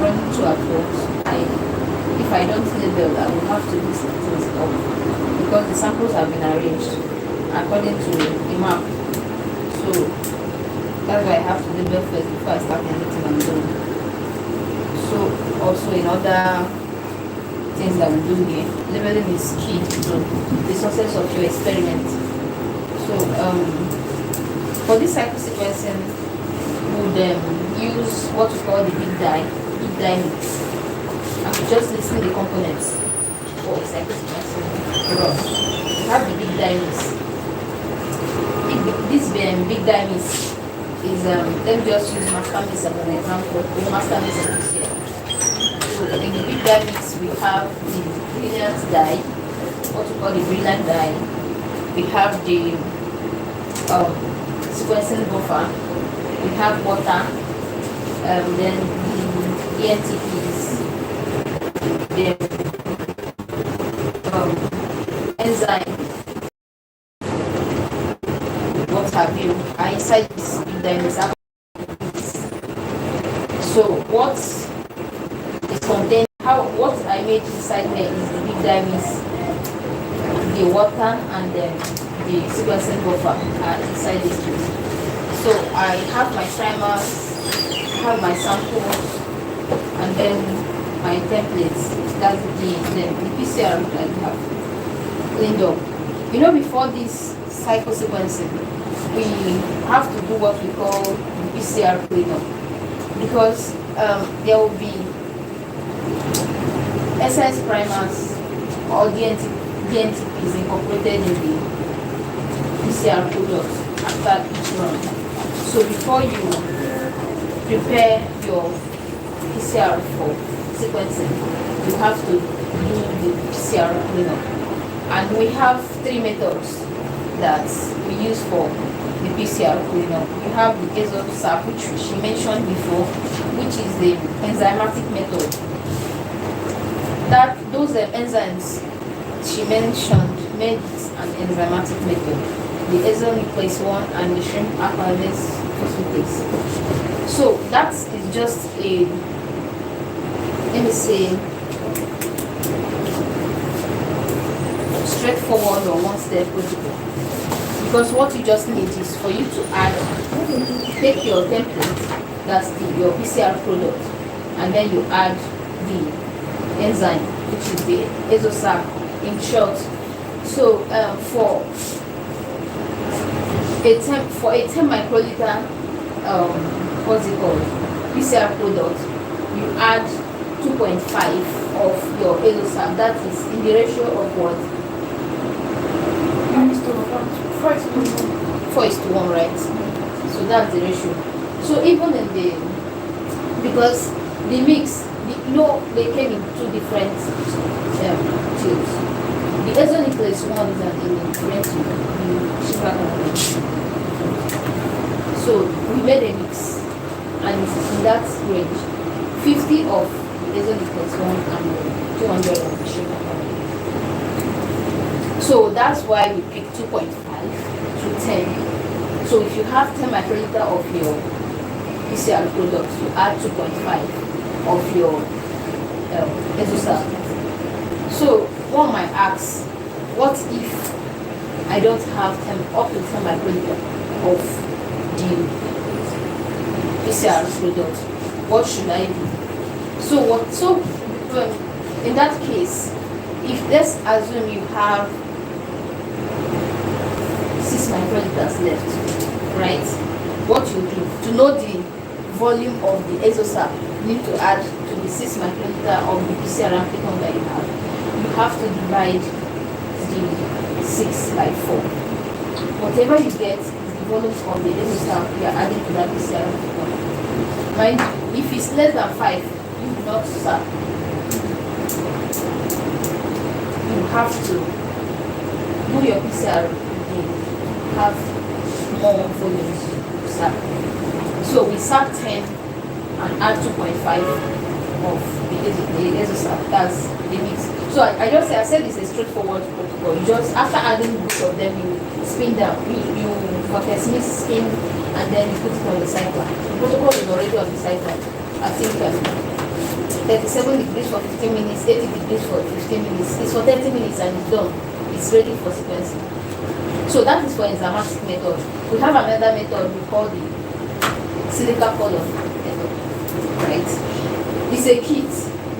running two at once. If I don't label, I will have to list things up because the samples have been arranged according to the map. So that's why I have to label first before I start anything I'm doing. So also in other things that we do here, labeling is key to the success of your experiment. So for this cycle sequencing, we would use what we call the big dye mix. I'm just listing the components for cycle sequencing for us. We have the big dye mix. This big dye mix is, let me just use master mix as an example. We master mix this here. So in the big dye mix, we have the brilliant dye, what we call the brilliant dye. We have the sequencing buffer. We have water, then the ENTPs, the enzyme, what have you, are inside this big dye mix. So what is contained, what I made inside there is the big dye mix, the water, and then the sequencing buffer are inside this mix. So I have my timers, I have my samples, and then my templates. That's the PCR I have cleaned up. You know, before this cycle sequencing, we have to do what we call the PCR cleanup because there will be SS primers or DNTPs incorporated in the PCR products after each run. So before you prepare your PCR for sequencing, you have to do the PCR cleanup. And we have three methods that we use for the PCR cleanup. We have the ASOSAP, which she mentioned before, which is the enzymatic method. That those enzymes she mentioned made an enzymatic method. The azonuclease 1 and the shrimp alkylase phosphatase. So that is just a, let me say, straightforward or one-step protocol. Because what you just need is for you to add, take your template, that's your PCR product, and then you add the enzyme, which is the ASOSAP in short. So for a 10 microliter, what's it called, PCR product, you add 2.5 of your ASOSAP. That is in the ratio of what? 4:1, right? So that's the ratio. So even in because the mix, they came in two different tubes. The azonuclease 1 is an ingredient in sugar complex. So we made a mix, and in that range, 50 of the azonuclease 1 and 200 of the sugar complex. So that's why we pick 2.5 to 10. So if you have 10 microliter of your PCR products, you add 2.5 of your ASOSAP. So one might ask, what if I don't have up to 10 microliter of the PCR product? What should I do? So in that case, if let's assume you have 6 microliters left, right? What you do to know the volume of the ASOSAP, you need to add to the 6 microliter of the PCR amplicon that you have to divide the 6 by 4. Whatever you get is the volume of the ASOSAP you are adding to that PCR amplicon. Mind you, if it's less than 5, you do not SAP. You have to do your PCR again, have more volumes to SAP. So we SAP 10 and add 2.5 of the ASOSAP. That's the mix. So I said it's a straightforward protocol. You just, after adding both of them, you spin down. You for Smith spin, and then you put it on the cycler. The protocol is already on the cycler. I think 37 degrees for 15 minutes, 80 degrees for 15 minutes. It's for 30 minutes and it's done. It's ready for sequencing. So that is for enzymatic method. We have another method we call the silica column method, right? It's a kit,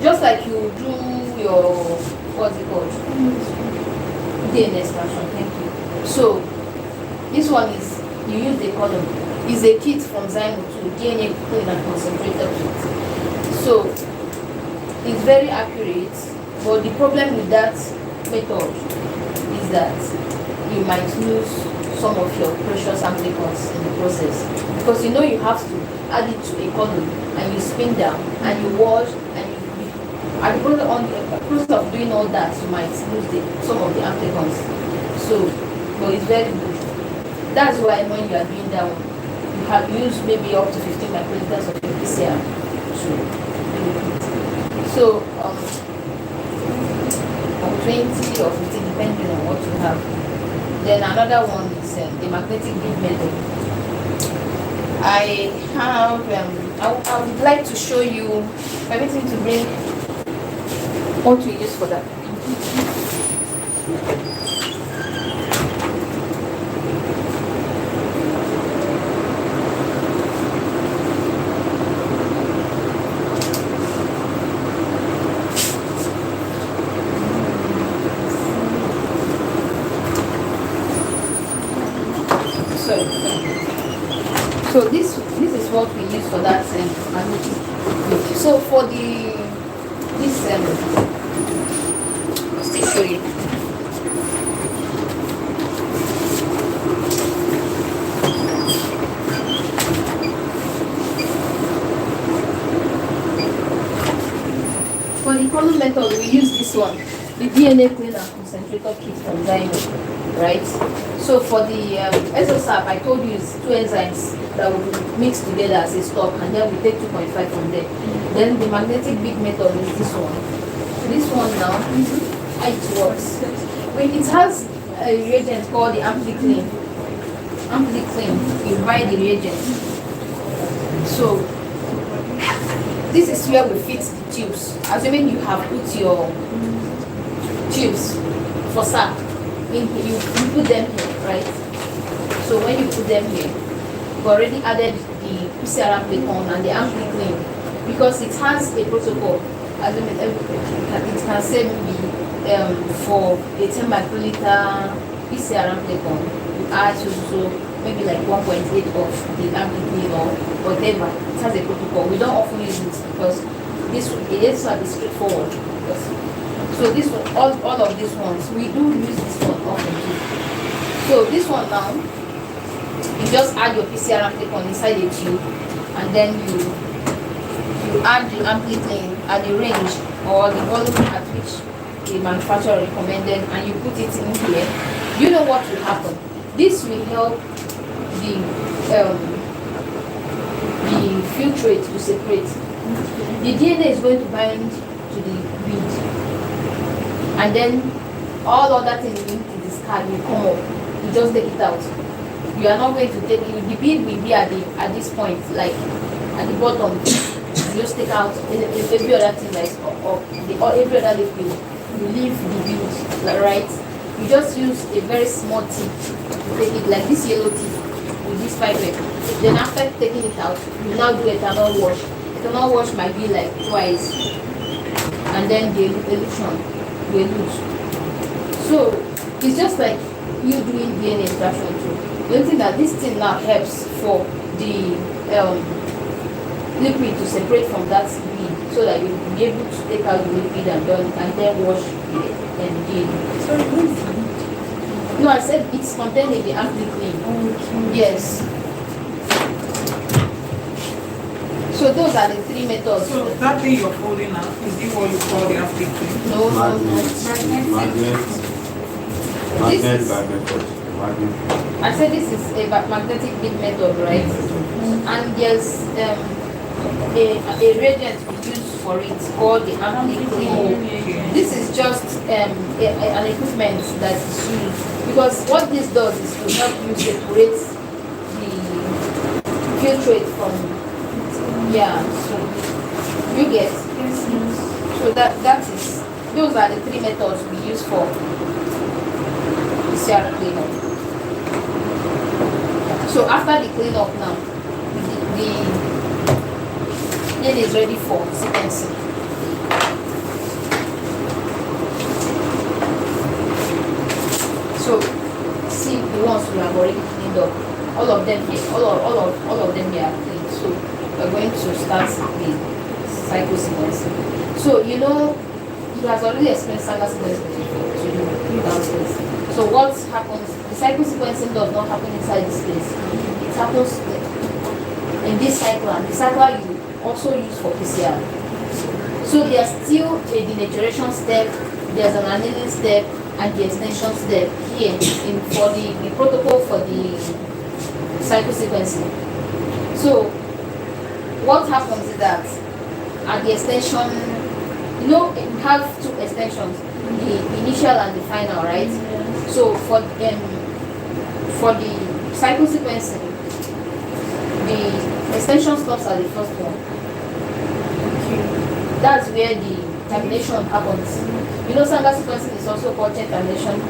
just like you do your, what's it called? DNA extraction, thank you. So this one is, you use the column. It's a kit from Zymo to DNA clean and concentrated kit. So it's very accurate, but the problem with that method is that you might lose some of your precious amplicons in the process, because you know you have to add it to a column and you spin down and you wash and you at the process of doing all that, you might lose some of the amplicons. So, but it's very good. That's why when you are doing that one, you have used maybe up to 15 microliters of your PCR to do it. So 20 or 50 depending on what you have. Then another one is the magnetic bead method. I have I would like to show you everything to bring what we use for that. So this is what we use for that magnetic. So for this I'll show you. For the column method, we use this one, the DNA cleaner concentrator kit from Zymo, right? So for the SOSAP, I told you it's 2 enzymes that will mix together as a stock, and then we take 2.5 from there. Then the magnetic bead method is this one. So this one now, how it works. When it has a reagent called the AmpliClean. AmpliClean, you buy the reagent. So this is where we fit the tubes. Assuming you have put your tubes for SAP in here, you put them here, right? So when you put them here, you've already added the PCR amplicon and the AmpliClean, because it has a protocol. Assuming it can say maybe for a 10 microliter PCR amplicon, you add so maybe like 1.8 of the AmpliClean or whatever. It has a protocol. We don't often use it because this it is straightforward. So this one, all of these ones, we do use this one often too. So this one now, you just add your PCR amplicon inside the tube, and then you add the AmpliClean at the range or the volume at which the manufacturer recommended, and you put it in here. You know what will happen. This will help the filtrate to separate. The DNA is going to bind to the bead, and then all other things in this card will come up. You just take it out. You are not going to take it. The bead will be at this point, like at the bottom. You just take out every other thing that is or every other liquid. You leave the bead, right? You just use a very small tip to take it, like this yellow tip with this pipette. Then after taking it out, you now do ethanol wash. Ethanol wash might be like twice, and then the elution will lose. So it's just like you doing DNA extraction too. The only thing that this thing now helps for the liquid to separate from that bead, so that you will be able to take out the liquid and then wash the DNA. Sorry, what is it? No, I said it's contained in the AmpliClean. Okay. Yes. So those are the 3 methods. So that thing you're folding out, is it what you call the AfricaBP? No. Magnet by method. I said this is a magnetic bead method, right? And there's a reagent we use for it called the AmpliClean. This is just an equipment that is used, because what this does is to help you separate the filtrate from, so you get Yes, yes. So that is, those are the three methods we use for PCR cleanup. So after the cleanup now, the DNA is ready for sequencing. So see the ones we have already cleaned up. All of them here, all of them here are clean. So we're going to start the cycle sequencing. So you know, he has already explained cycle sequencing to you downstairs. So what happens? The cycle sequencing does not happen inside this place. It happens in this cycle, and the cycle you also use for PCR. So there's still a denaturation step, there's an annealing step, and the extension step here in for the protocol for the cycle sequencing. So what happens is that at the extension, you know, we have two extensions, the initial and the final, right? So for the cycle sequencing, the extension stops at the first one. That's where the termination happens. You know, cycle sequencing is also called chain termination.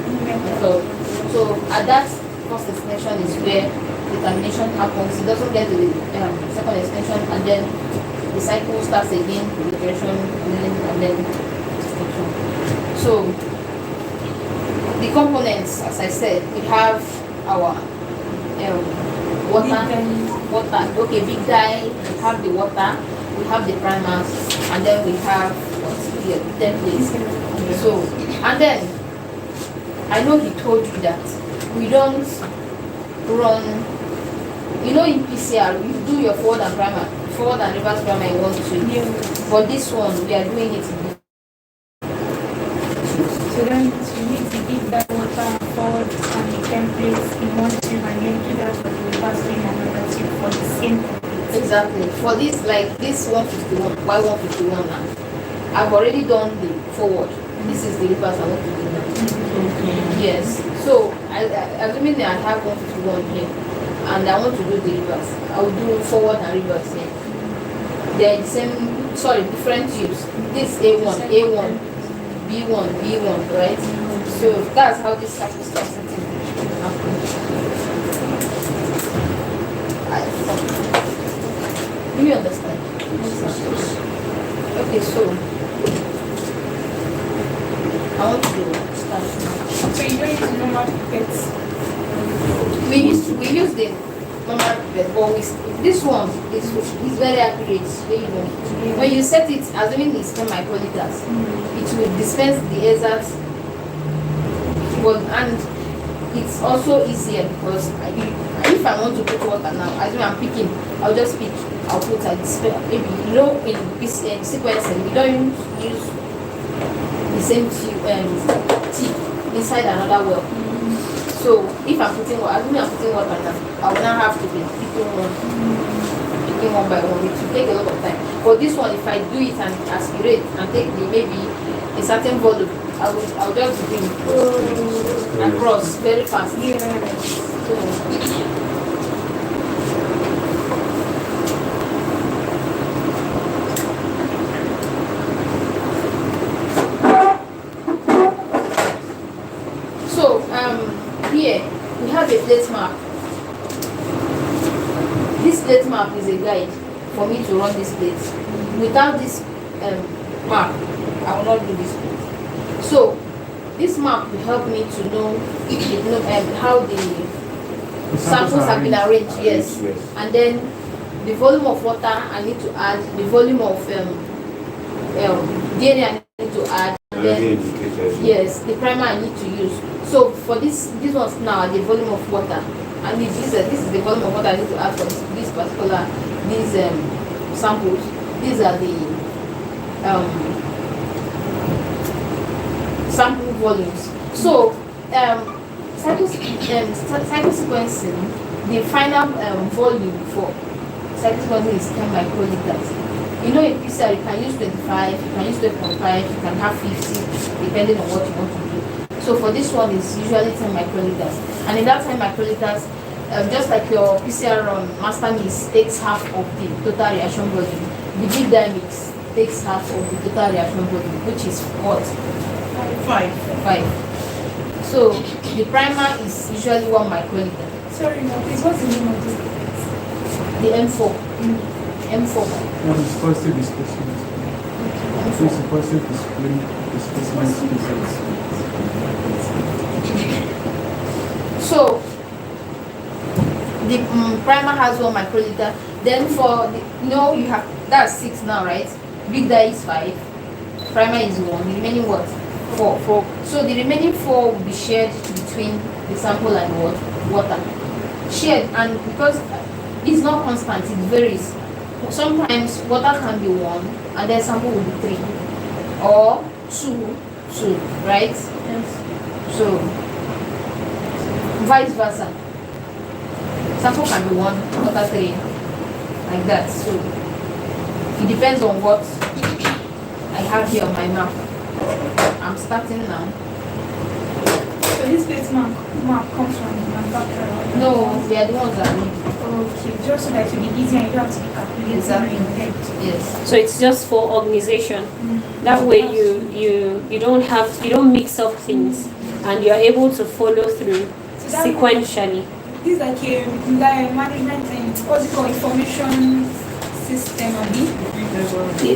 So at that first extension is where the termination happens. It doesn't get to the second extension, and then the cycle starts again with iteration and then extension. So the components, as I said, we have our water. Okay, big dye. We have the water. We have the primers, and then we have the templates. So, and then I know he told you that we don't run. You know, in PCR, you do your forward and reverse primer in 1 2. Yeah. For this one, we are doing it. So then you need to give that water forward and the templates in 1 tube, and then do that for the reverse in another tube for the same template. Exactly. For this, like this 151, why 151 now? I've already done the forward. This is the reverse I want to do now. Yes. So, assuming that I have 151 here, and I want to do the reverse, I will do forward and reverse here. They are the same, different tubes. This A1, B1, right? So that's how this cycle starts to happen. Do you understand? Okay, so I want to start now. So you don't use normal pipettes. We use the normal pipette, but this one is very accurate. When you set it, assuming it's 10 microliters, it will dispense the exact. And it's also easier because if I want to put water now, assuming I'm picking, I'll just pick. I'll put a display. Maybe in sequencing, we don't use the same tip inside another well. So if I'm putting water, assuming I'm putting water now, I will not have to be picking one by one. It will take a lot of time. For this one, if I do it and aspirate and take maybe a certain volume, I'll just bring across very fast. So, here we have a plate map. This plate map is a guide for me to run this plate. Without this map, I will not do this plate. So this map will help me to know how the samples have been arranged. Yes, and then the volume of water I need to add, the volume of DNA I need to add, and then yes, the primer I need to use. So for this one's now the volume of water. And this is the volume of water I need to add for this particular samples. These are the sample volumes. So cycle sequencing, the final volume for cycle sequencing is 10 microliters. You know, in PCR you can use 25, you can use 12.5, you can have 50, depending on what you want to do. So for this one, it's usually 10 microliters. And in that 10 microliters, just like your PCR run, master mix takes half of the total reaction volume. The big dye mix takes half of the total reaction volume, which is what? 5. 5. So the primer is usually 1 microliter. Sorry, no, please, what's the name of this? The M4. M4. What is positive displacement? So it's a positive displacement. So the primer has 1 microliter. Then for the, you have, that's 6 now, right? Big dye is 5. Primer is 1. The remaining what? 4. So the remaining 4 will be shared between the sample and what? Water. Shared, and because it's not constant, it varies. Sometimes water can be 1 and then sample will be 3 or 2, right? Yes. So vice versa. Sample can be 1, water 3, like that. So it depends on what I have here on my map. I'm starting now. So this face mark comes from the manufacturer? No, we are the ones that need. Okay, just so that it will be easier and you don't have to be calculating Exactly. in your head. Yes. So it's just for organization. That way you don't mix up things and you're able to follow through So that- sequentially. This is like a management and what's it called, information system, abi?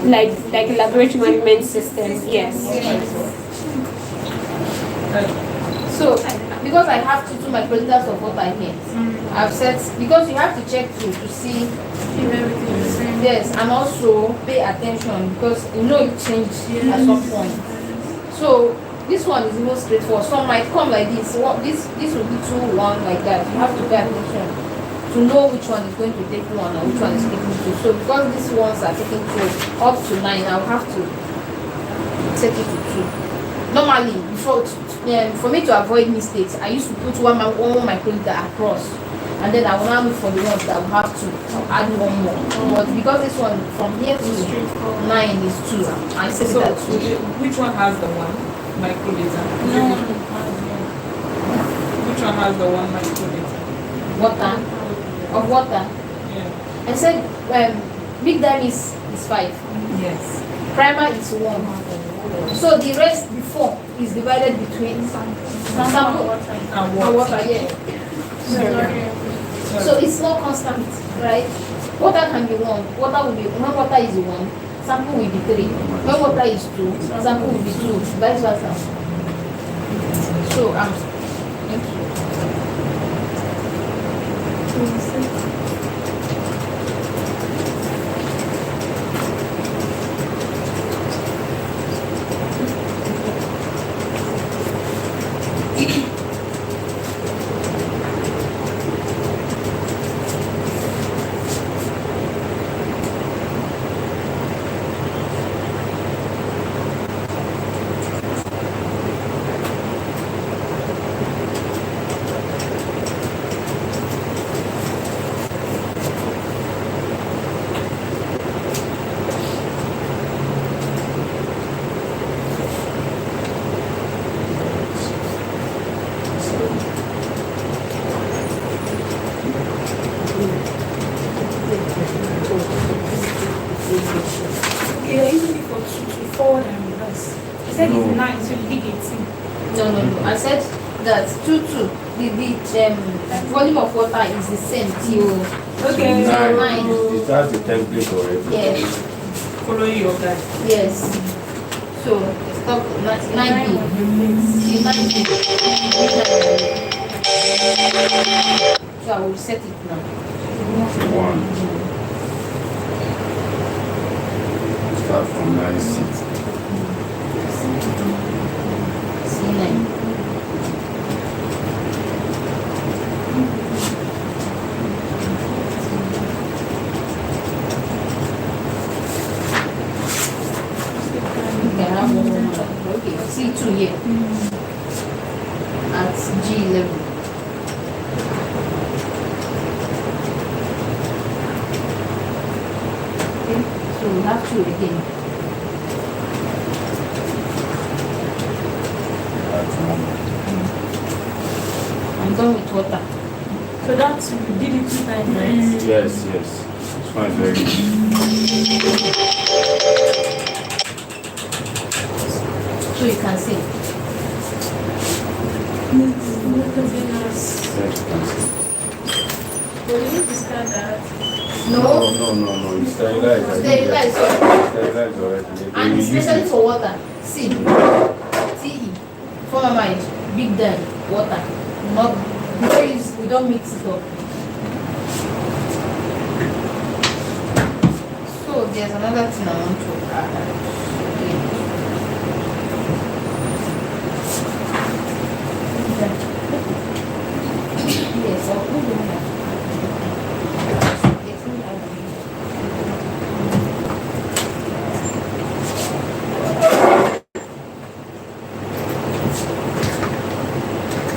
Like a laboratory management system. Yes. So because I have 2 microliters of water here, I've set, because you have to check to see If everything is the same. yes, and also pay attention because it changed at some point. So this one is more straightforward. Some might come like this. This will be 2, 1 like that. You have to pay attention to know which one is going to take 1 and which one is taking 2. So because these ones are taking 2 up to 9, I'll have to take it to 2. Normally, for me to avoid mistakes, I used to put 1 microliter across, and then I will now look for the ones that will have to add 1 more. But because this one from here to 9 is 2, I set So it at 2. which one has the 1 microliter? No. Which one has the 1 microliter? Water of water. Yeah. I said big dye is 5. Yes. Primer is 1. So the rest before is divided between sample And and what? water. Yeah. So it's not constant, right? Water can be 1. Water will be, when water is 1, sample will be 3. When water is 2, sample will be 2. Vice versa. So thank you. Okay, you're using it for to forward and reverse. You said No. it's 9, so you did 18. No. I said that 2. The volume of water is the same till Okay. So 9. 9. Is that the template already? Yes. Following your guide. Yes. So stop 9B. See 9B. So I will set it now. 1. Start from 9C. C9. Okay, I have 1 more. Okay, C2 here. At G11. Okay, so we have 2 again. That's 1. I'm done with water. So that's, you did it 2 times, right? Yes. This one is very good. So you can see. Will you discard that? No. No. It's sterilized. Sterilize. Sterilized already. And especially for water. See. TE. Formaldehyde. Big dye. Water. Not because we don't mix it up. So there's another thing I want to add. Yes, I'll put it here.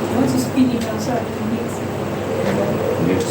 I want to speed it down so I can mix it. Yes.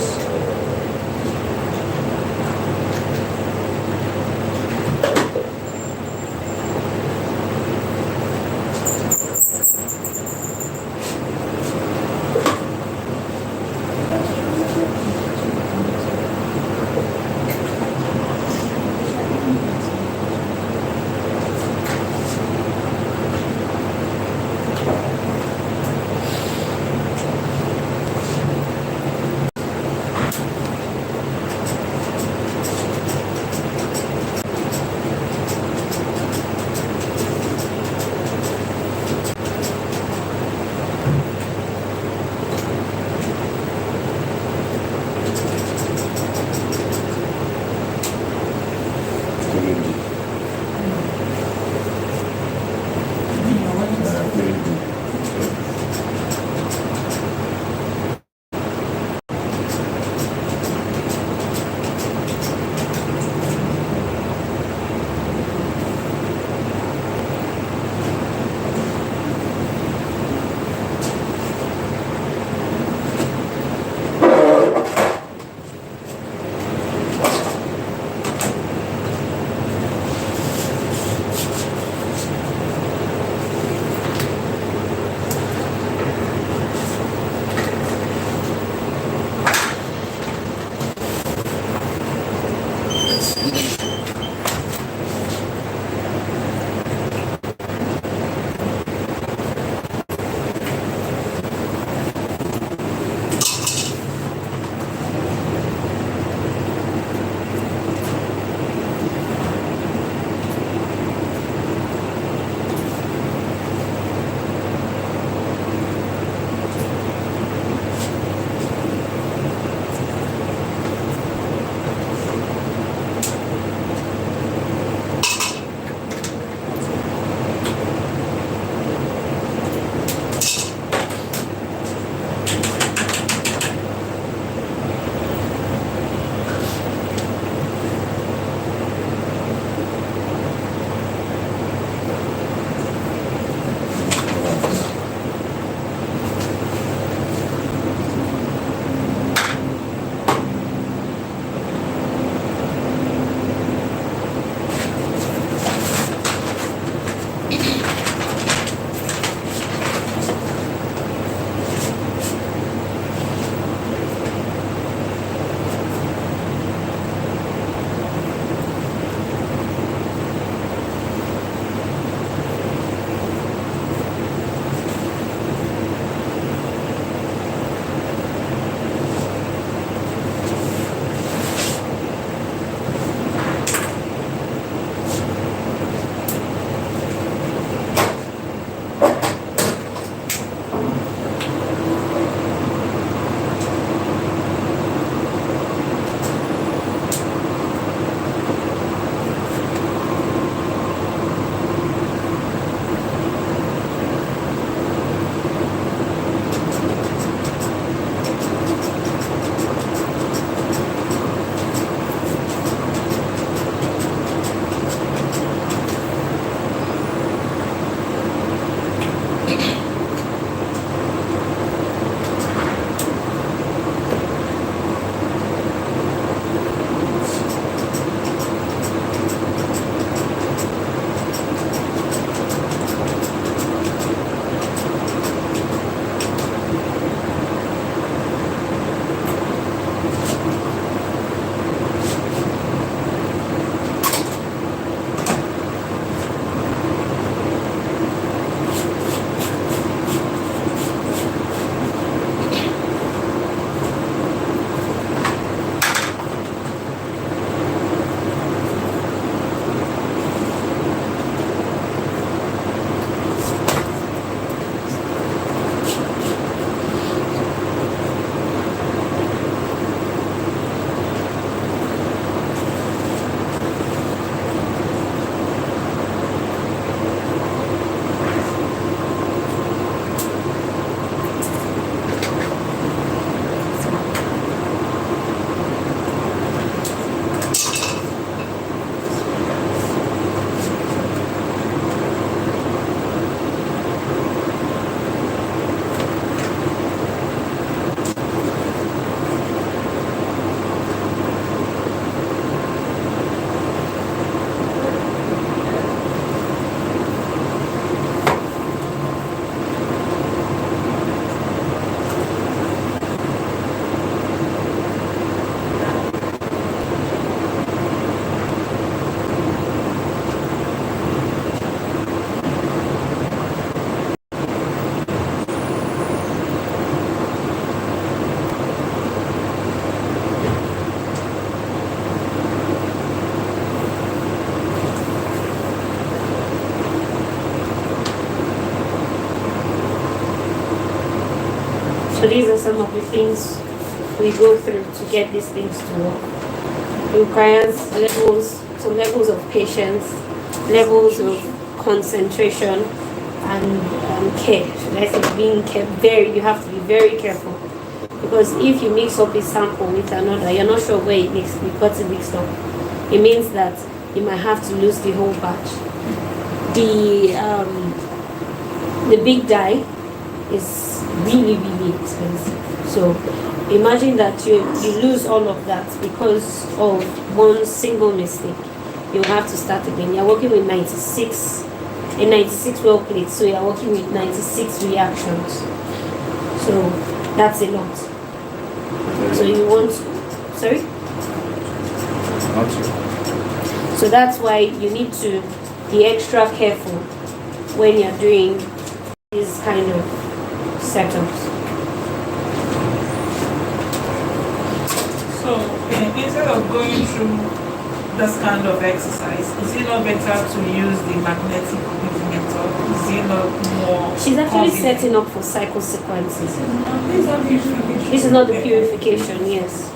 So these are some of the things we go through to get these things to work. It requires levels of patience, levels of concentration, and care. Should I say being you have to be very careful, because if you mix up a sample with another, you're not sure where it got it mixed up. It means that you might have to lose the whole batch. The big dye is really, really expensive. So imagine that you lose all of that because of one single mistake. You have to start again. You're working with 96 well plates, so you're working with 96 reactions. So that's a lot. So you want, sorry? Not you. So that's why you need to be extra careful when you're doing these kind of setups. So instead of going through this kind of exercise, is it not better to use the magnetic beating method? Is it not more? She's actually convenient? setting up for cycle sequences. This is not purification. This is not the purification, yes.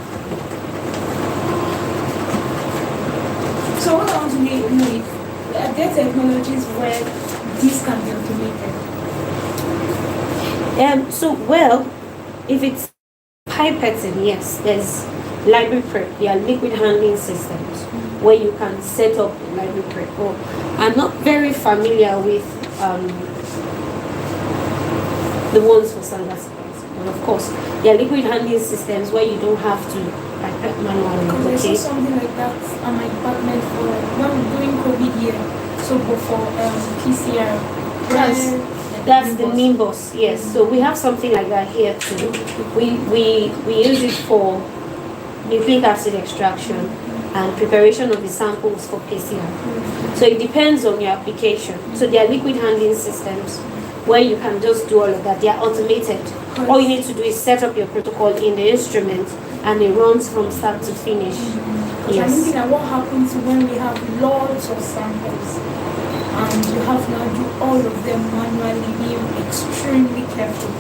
So what I want to know if are there technologies where this can be automated? If it's pipetting, yes, there's library prep, liquid handling systems where you can set up a library prep. Oh, I'm not very familiar with the ones for standard supplies, but of course, there are liquid handling systems where you don't have to pipette manually. Because I Okay? saw something like that on my department for when we were doing COVID year. So for PCR. That's the Nimbus, yes. So we have something like that here too. We use it for nucleic acid extraction and preparation of the samples for PCR. So it depends on your application. So there are liquid handling systems where you can just do all of that. They are automated. All you need to do is set up your protocol in the instrument and it runs from start to finish. I'm Yes. looking at what happens when we have lots of samples and you have to now do all of them manually, being extremely careful.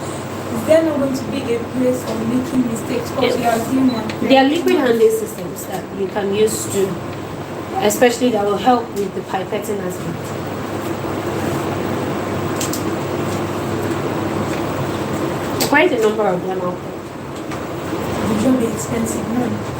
Is there not going to be a place for making mistakes because we are human? There are liquid handling systems that you can use to, especially that will help with the pipetting aspect. Quite a number of them out there. Would you be expensive? No.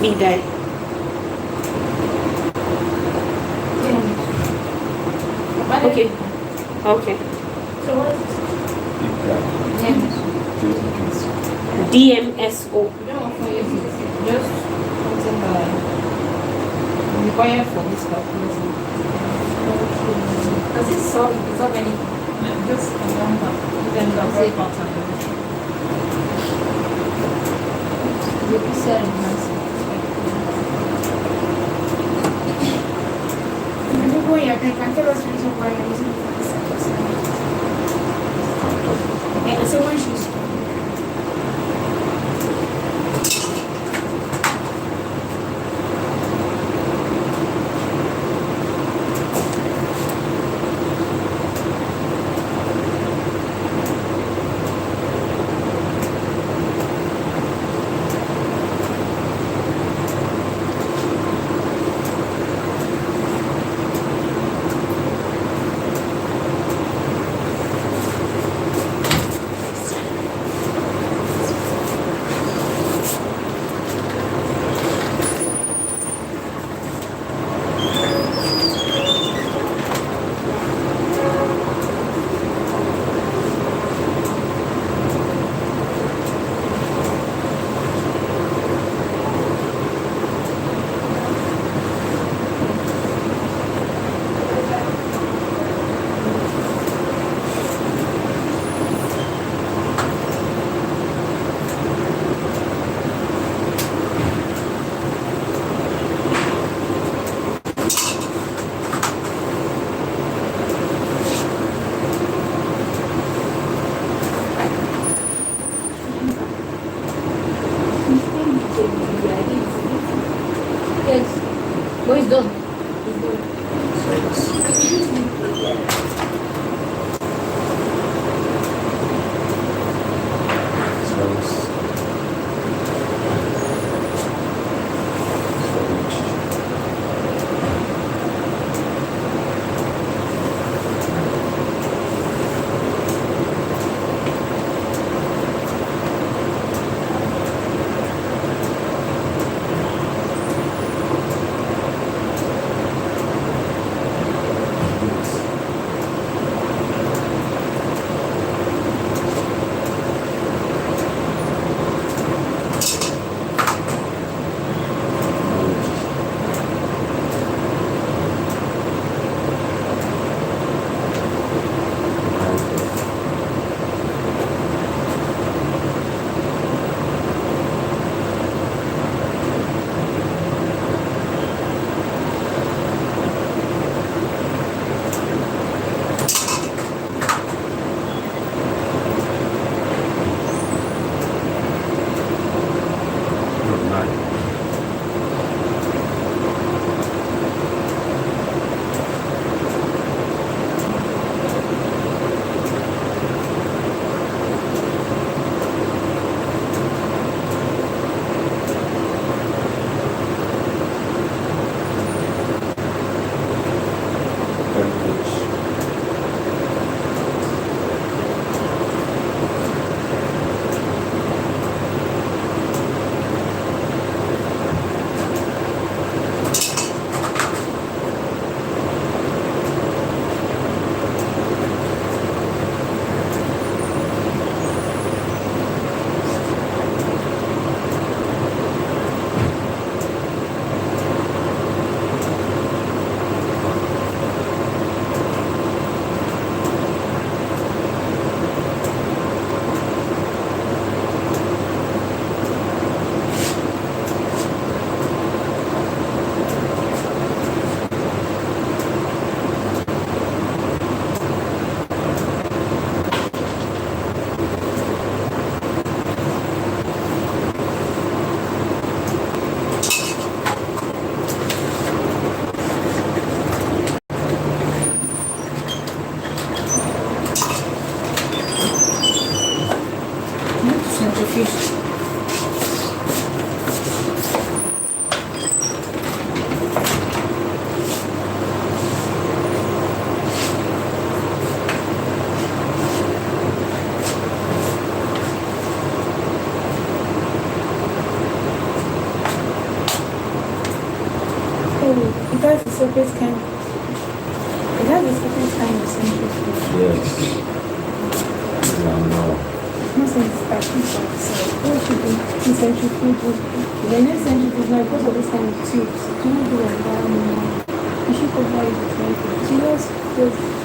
Big day. Okay. Okay. So what is DMSO. We don't often use it. Just something that required for this calculation. Does it solve anything? Just a number. Then the Say- pattern. The PCR enhancer. When you can tell us the reason why you're using it for this exercise. Yeah, so when she's to centrifuge. Oh, it has a separate kind. It has a separate kind of centrifuge. Yes. Yeah, no. Most of the starting so what should be the centrifuge? The next centrifuge now because of this kind of tubes. It cannot do like that anymore. You should cover it with like so just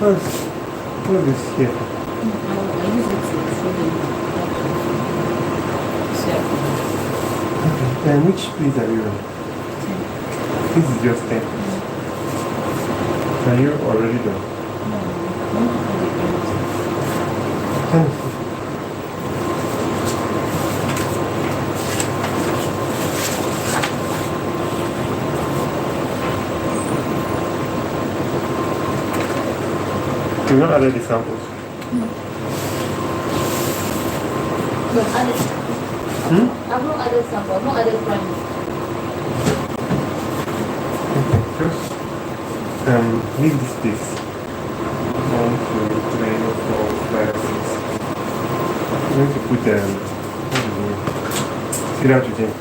What is here? I use it to show them how to see how Okay. And which place are you on? This is just 10. Are you already done? Can you see? You've not added the samples. But added, Hmm? I've not added sample, I've not added primary. Okay, just leave this place. 1, 2, 3, 4, 5, 6. I'm going to put what do you mean? Sit down to Jane.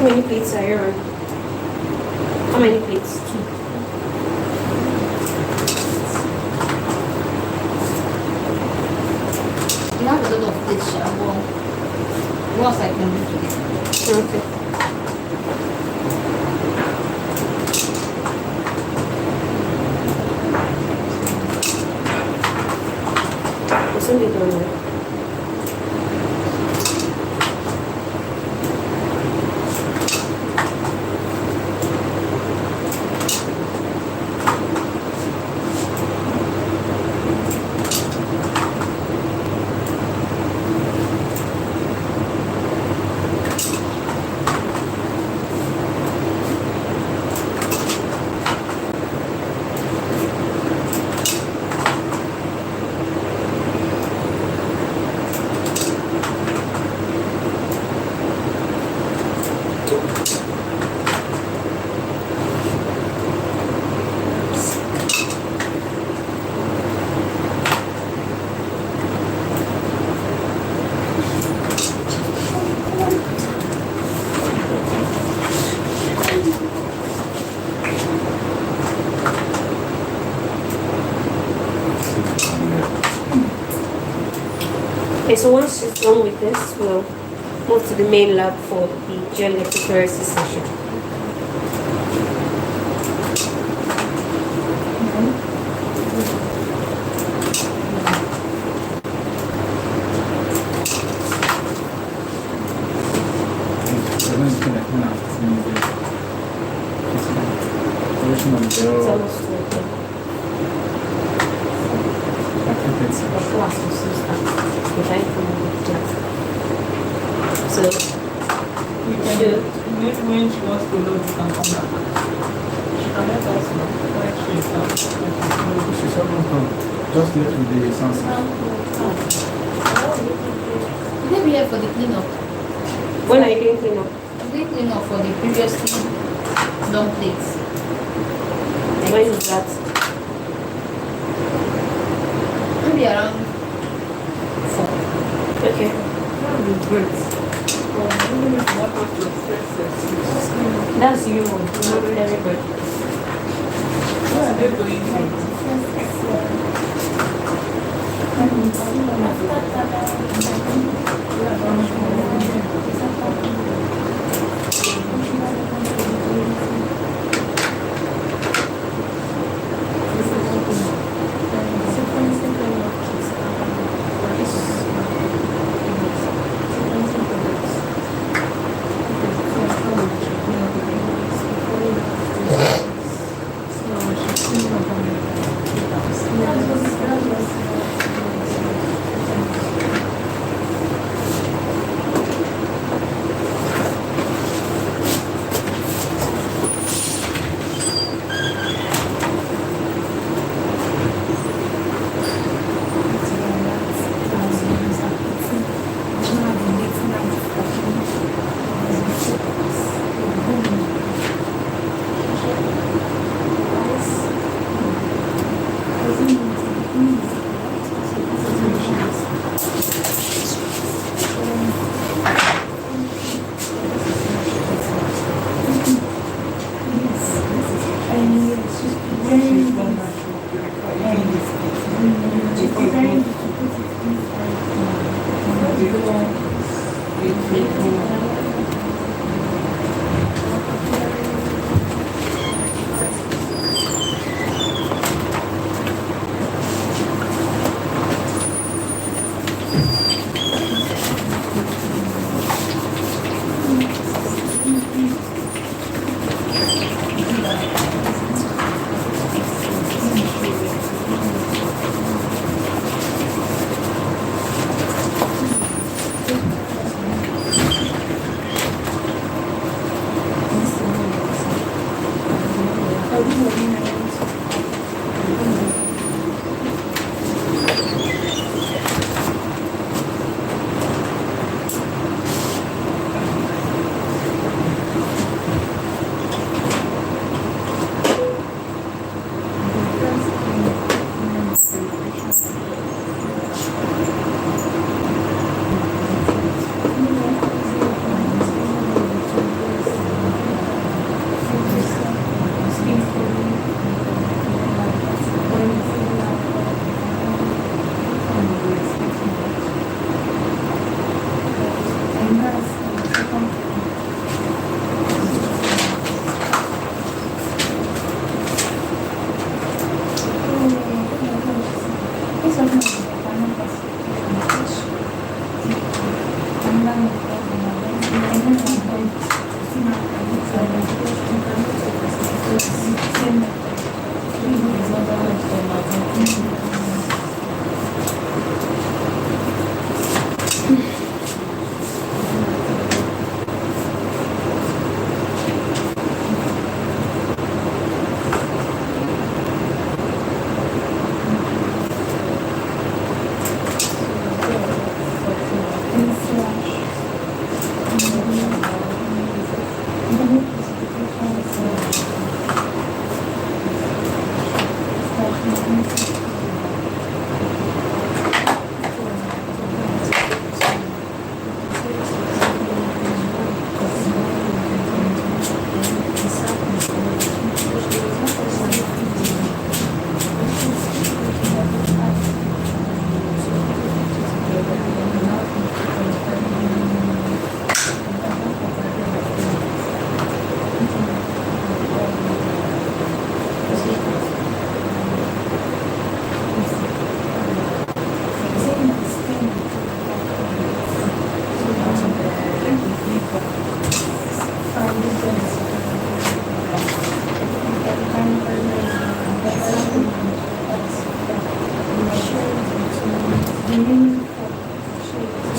How many plates are you on? How many plates? You have a lot of this, well, what else I can do today? Okay. What's in the donut? Okay, so once it's done with this, we'll move to the main lab for the gel electrophoresis session. It's almost like so We can maybe when she wants to load, she can come back. She can let us know when she is done. She's just left with the sunset. Will they be here for the cleanup? when are you doing cleanup? Will they clean up for the previously long plates? When is that? Maybe around 4. Okay. That would be great. Even if one of your friends That's you, not everybody. what are they doing?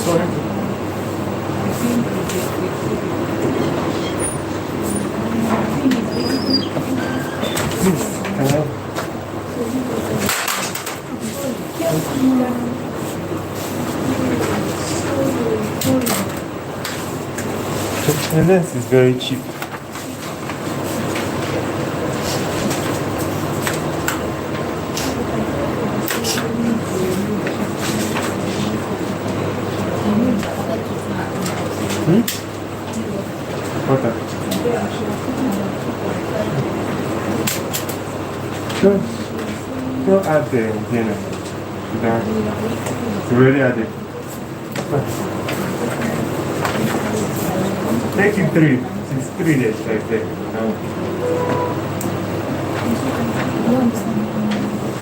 Sorry. Please, can I have and this is very cheap. What that? Don't add the dinner. You already added. Make it 3. It's 3 days right there.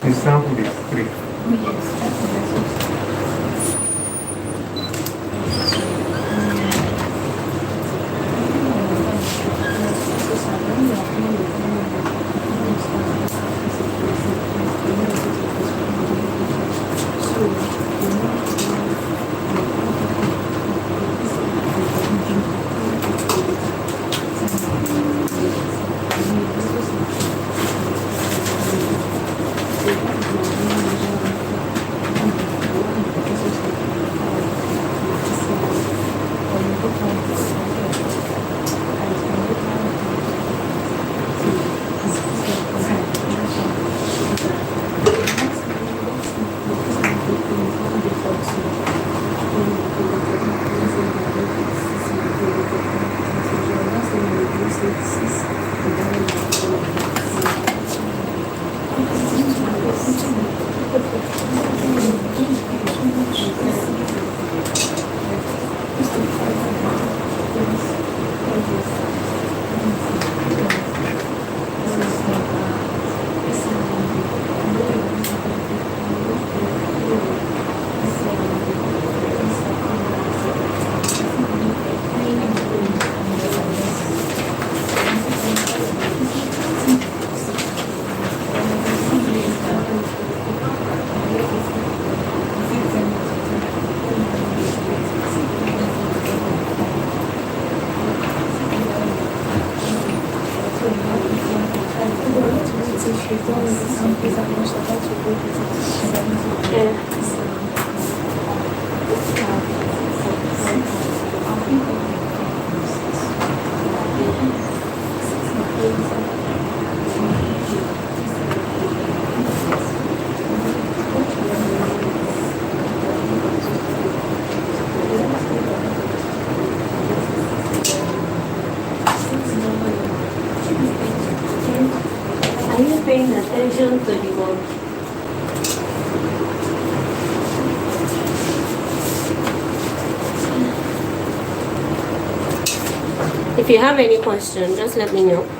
The sample is 3. Are you paying attention to the work? If you have any question, just let me know.